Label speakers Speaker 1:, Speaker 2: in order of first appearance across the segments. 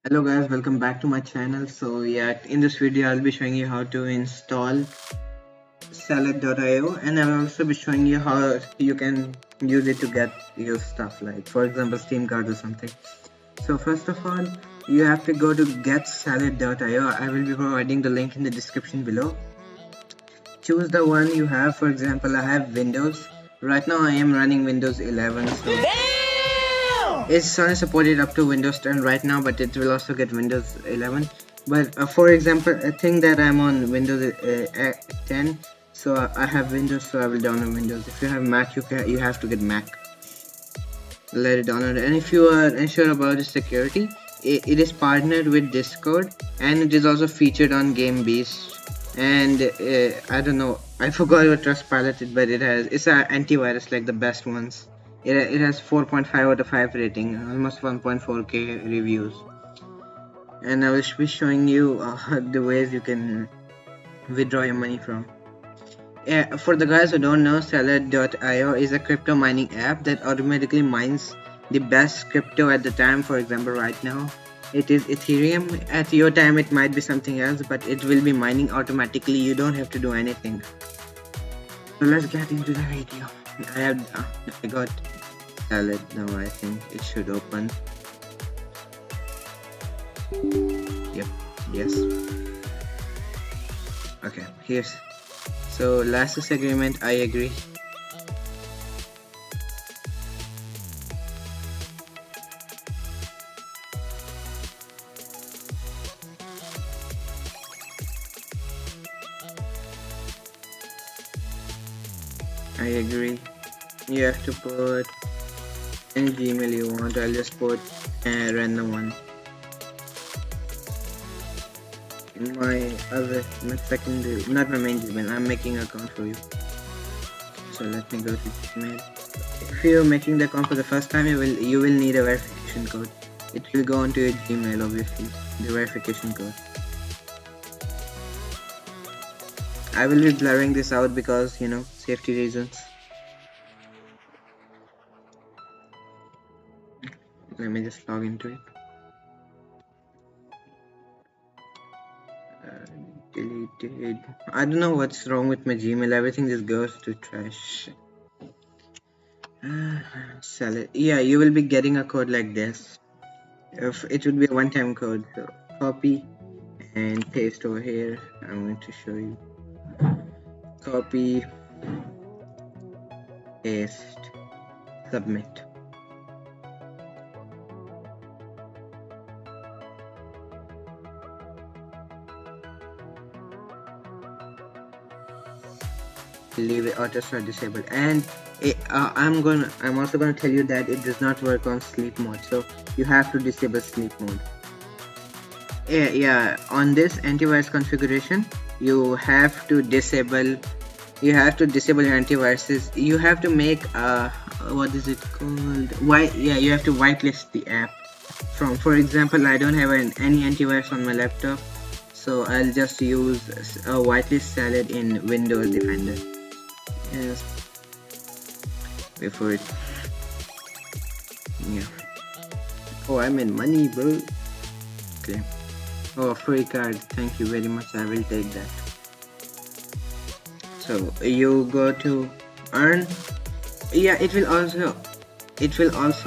Speaker 1: Hello guys, welcome back to my channel. So yeah, in this video I'll be showing you how to install salad.io, and I'll also be showing you how you can use it to get your stuff, like for example Steam cards or something. So first of all, you have to go to getsalad.io. I will be providing the link in the description below. Choose the one you have. For example, I have Windows. Right now I am running Windows 11, so it's only supported up to Windows 10 right now, but it will also get Windows 11. But for example, I think that I'm on Windows 10, so I have Windows, so I will download Windows. If you have Mac, you have to get Mac. Let it download. And if you are unsure about the security, it is partnered with Discord, and it is also featured on GameBeast. And I don't know, I forgot what Trustpilot is, but it's an antivirus like the best ones. It has 4.5 out of 5 rating, almost 1.4k reviews. And I will be showing you the ways you can withdraw your money from. For the guys who don't know, Salad.io is a crypto mining app that automatically mines the best crypto at the time. For example, right now it is Ethereum. At your time it might be something else, but it will be mining automatically. You don't have to do anything. So let's get into the video. I got Salad now. I think it should open. Yep. Yes. Okay. Here's. So license agreement. I agree. I agree. You have to put any Gmail you want. I'll just put a random one. My secondary, not my main Gmail. I'm making an account for you. So let me go to Gmail. If you're making the account for the first time, you will need a verification code. It will go onto your Gmail, obviously. The verification code. I will be blurring this out because, you know, safety reasons. Let me just log into it. Deleted. I don't know what's wrong with my Gmail. Everything just goes to trash. Sell it. Yeah, you will be getting a code like this. If it would be a one-time code, so copy and paste over here. I'm going to show you. Copy, paste, submit. Leave it auto start disabled, and I'm also gonna tell you that it does not work on sleep mode, so you have to disable sleep mode. Yeah, on this antivirus configuration you have to disable your antiviruses. You have to make what is it called, you have to whitelist the app from. For example, I don't have any antivirus on my laptop, so I'll just use a whitelist Salad in Windows Defender. Yes, before it. Yeah. Oh, I made money, bro. Okay. Oh, free card. Thank you very much. I will take that. So you go to earn. Yeah, it will also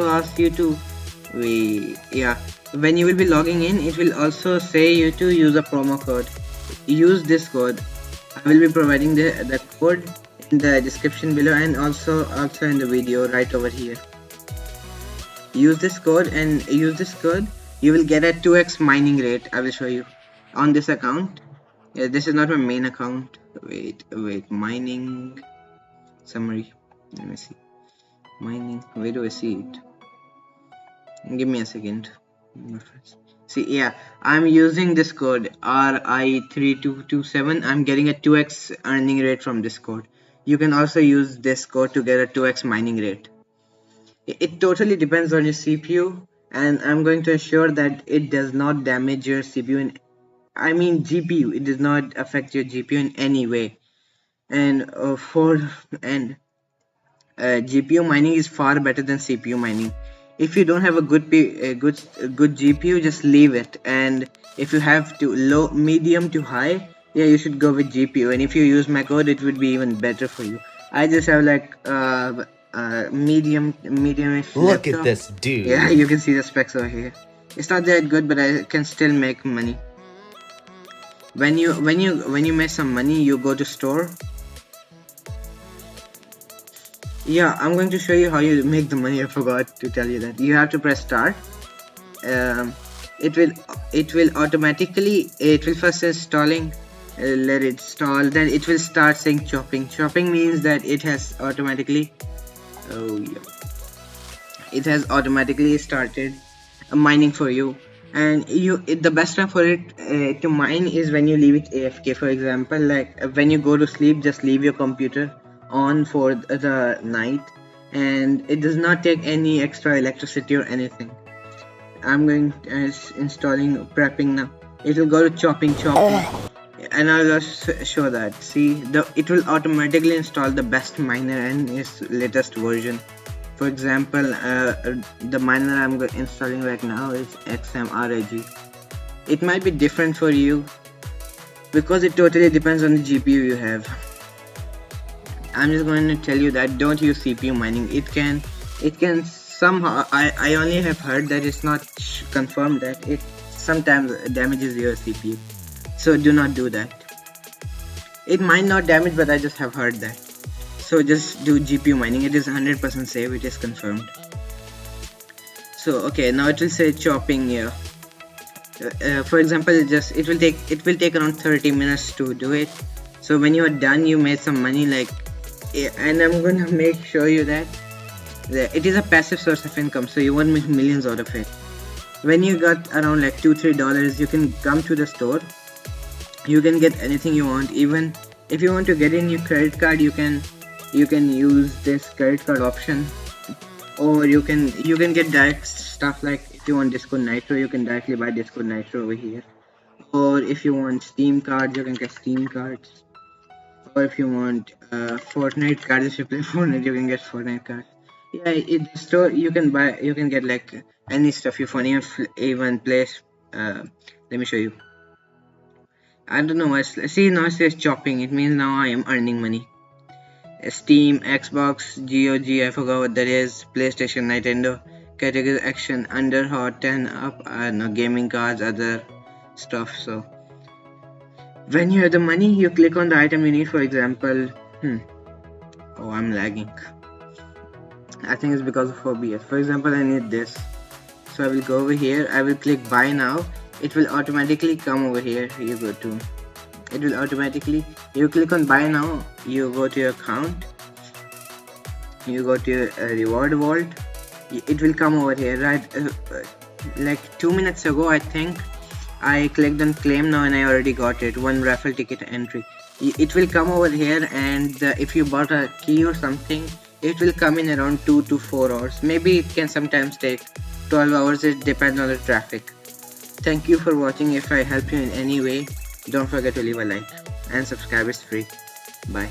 Speaker 1: ask you to when you will be logging in, it will also say you to use a promo code. Use this code. I will be providing the code in the description below, and also in the video right over here. Use this code, you will get a 2x mining rate. I will show you on this account. Yeah, this is not my main account. Wait, mining summary. Let me see. Mining, where do I see it? Give me a second. See, yeah, I'm using this code RI3227. I'm getting a 2x earning rate from this code. You can also use this code to get a 2x mining rate. It totally depends on your CPU, and I'm going to ensure that it does not damage your CPU GPU. It does not affect your GPU in any way. And GPU mining is far better than CPU mining. If you don't have a good GPU, just leave it. And if you have to low, medium to high, yeah, you should go with GPU. And if you use macOS, it would be even better for you. I just have like medium-ish
Speaker 2: Look
Speaker 1: laptop.
Speaker 2: at this dude.
Speaker 1: Yeah, you can see the specs over here. It's not that good, but I can still make money. When you make some money, you go to store. Yeah, I'm going to show you how you make the money. I forgot to tell you that. You have to press start. It will automatically, it will first installing, let it install, then it will start saying chopping. Chopping means that it has automatically, oh yeah, it has automatically started mining for you. And the best time for it to mine is when you leave it AFK. For example, like when you go to sleep, just leave your computer on for the night, and it does not take any extra electricity or anything. I'm going installing prepping now. It will go to chopping, and I'll just show that. See, it will automatically install the best miner and its latest version. For example, the miner I'm installing right now is XMRAG. It might be different for you because it totally depends on the GPU you have. I'm just going to tell you that don't use CPU mining. It can somehow, I only have heard that it's not confirmed that it sometimes damages your CPU. So do not do that. It might not damage, but I just have heard that. So just do GPU mining. It is 100% safe. It is confirmed. So okay, now it will say chopping here. For example, it will take around 30 minutes to do it. So when you are done, you made some money, like, and I'm gonna show you that it is a passive source of income. So you won't make millions out of it. When you got around like $2-3, you can come to the store. You can get anything you want. Even if you want to get in your credit card, you can use this credit card option, or you can get direct stuff. Like if you want Discord Nitro, you can directly buy Discord Nitro over here. Or if you want Steam cards, you can get Steam cards. Or if you want Fortnite cards, if you play Fortnite, you can get Fortnite cards. Yeah, in the store you can get like any stuff you want, even place. Let me show you. I don't know. See, now it says chopping. It means now I am earning money. Steam, Xbox, GOG, I forgot what that is, PlayStation, Nintendo, category action, under hot 10 up, no, gaming cards, other stuff. So when you have the money, you click on the item you need. For example, oh, I'm lagging. I think it's because of OBS. For example, I need this, so I will go over here. I will click buy now. It will automatically come over here. You go to, it will automatically, you click on buy now, you go to your account, you go to your reward vault, it will come over here, right? Like 2 minutes ago, I think I clicked on claim now and I already got it, one raffle ticket entry. It will come over here, and if you bought a key or something, it will come in around 2 to 4 hours. Maybe it can sometimes take 12 hours. It depends on the traffic. Thank you for watching. If I helped you in any way, don't forget to leave a like and subscribe. It's free. Bye.